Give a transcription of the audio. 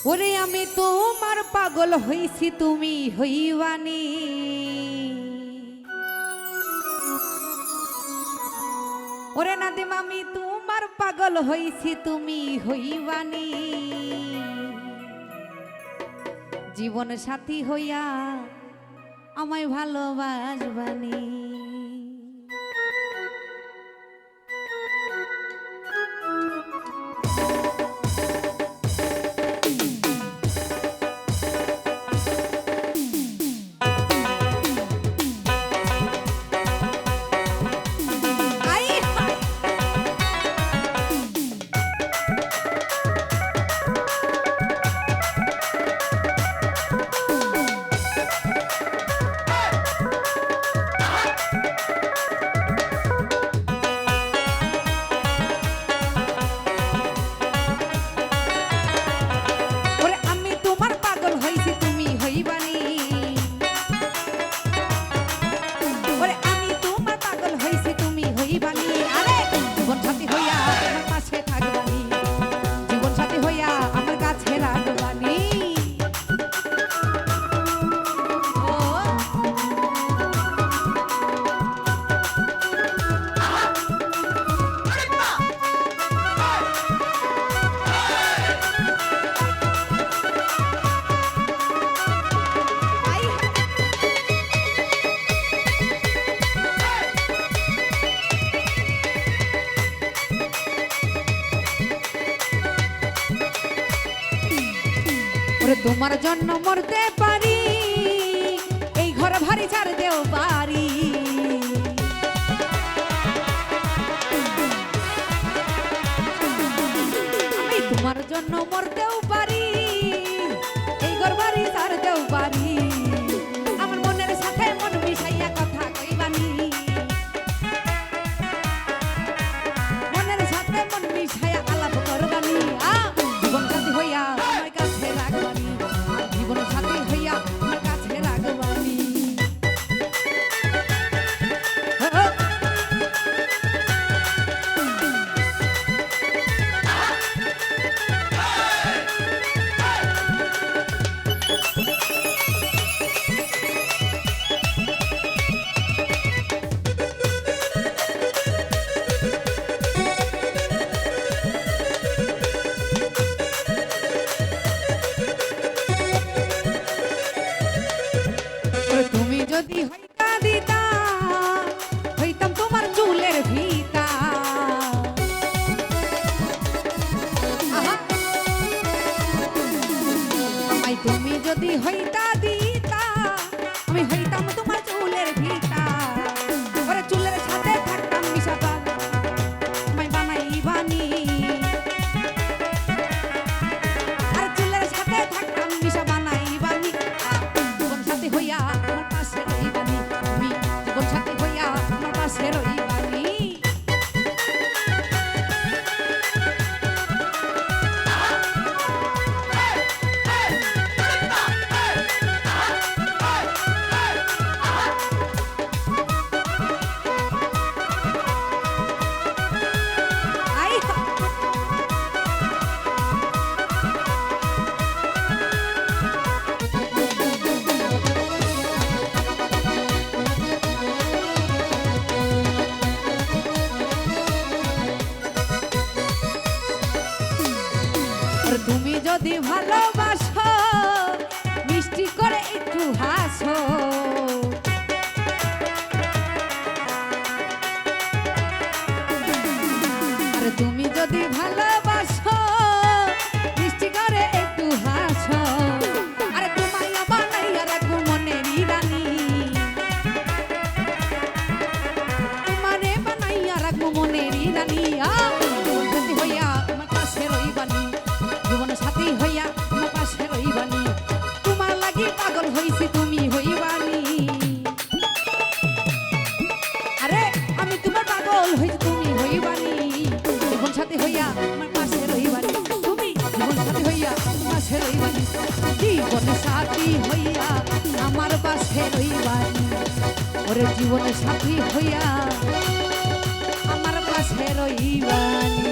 ওরে আমি তোমার পাগল হইছি তুমি হইবানি ওরে নাদিম আমি তোমার পাগল হইছি তুমি হইবানি জীবন সাথী হইয়া আমায় ভালোবাসবানি তোমার জন্য মরতে পারি এই ঘর ভারী ছাড় দেও পারি আমি তোমার জন্য মরতেও পারি এই ঘর ভারী ছাড় দেও পারি আমার মনের সাথে মন মিশাইয়া কথা কইবানি মনের সাথে মন মিশাইয়া আলাপ করবানি জীবন সাথী হইয়া আমার কাছে রাখবানি জীবন সাথী হইয়া আমার কাছে রাখবানি তুমি যদি হইতা দিতা হইতাম তোমার চুলের ভিতা আমায় তুমি যদি হইতা দিতা আমি হইতাম তোমার চুলের ভিতা ওরে চুলের সাথে থাকতাম মিশাবা আমায় বানাইবানি আর চুলের সাথে থাকতাম মিশা বানাইবানি জীবন সাথী হইয়া আমার পাশে রইবানি তুমি জীবন সাথী হইয়া আমার পাশে রইবানি তুমি যদি ভালোবাসো মিষ্টি করে একটু হাসো আর তুমি যদি ভালোবাসো মিষ্টি করে একটু হাসো আরে তোমায় বানাইয়া রাখবো মনেরই রানী তোমারে বানাইয়া রাখবো মনেরই রানী সাথী হইয়া আমার পাশে রইবানি জীবন সাথী হইয়া আমার পাশে রইবানি তোমার লাগি পাগল হইছি তুমি হইবানি আরে আমি তোমার পাগল হইছি তুমি হইবানি জীবন সাথী হইয়া আমার পাশে রইবানি তুমি জীবন সাথী হইয়া আমার পাশে রইবানি জীবন সাথী হইয়া আমার পাশে রইবানি ওরে জীবন সাথী হইয়া আমার পাশে রইবানি